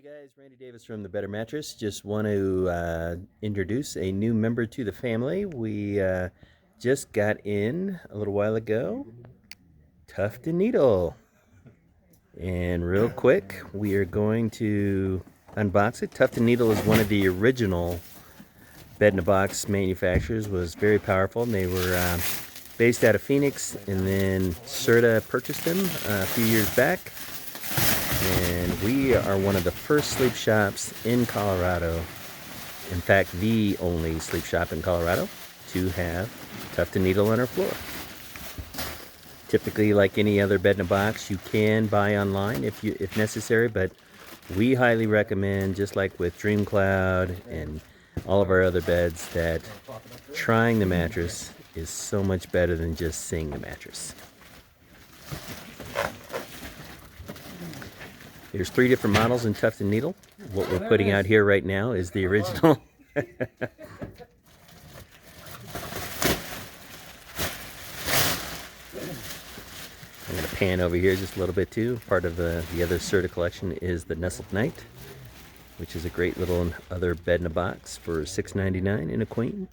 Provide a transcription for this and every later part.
Hey guys, Randy Davis from the Better Mattress. Just want to introduce a new member to the family. We just got in a little while ago, Tuft Needle. And real quick, we are going to unbox it. Tuft Needle is one of the original bed-in-a-box manufacturers, was very powerful. And they were based out of Phoenix, and then Serta purchased them a few years back. And we are one of the first sleep shops in Colorado, in fact the only sleep shop in Colorado, to have Tuft Needle on our floor. Typically, like any other bed in a box, you can buy online if necessary, but we highly recommend, just like with Dream Cloud and all of our other beds, that trying the mattress is so much better than just seeing the mattress. There's 3 different models in Tuft Needle. What we're putting out here right now is the original. I'm going to pan over here just a little bit too. Part of the other Serta collection is the Nestled Night, which is a great little other bed in a box for $6.99 in a queen.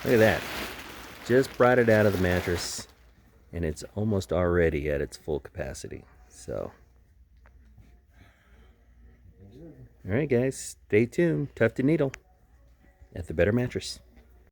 Look at that. Just brought it out of the mattress, and it's almost already at its full capacity. So, all right guys, stay tuned. Tuft Needle at the Better Mattress.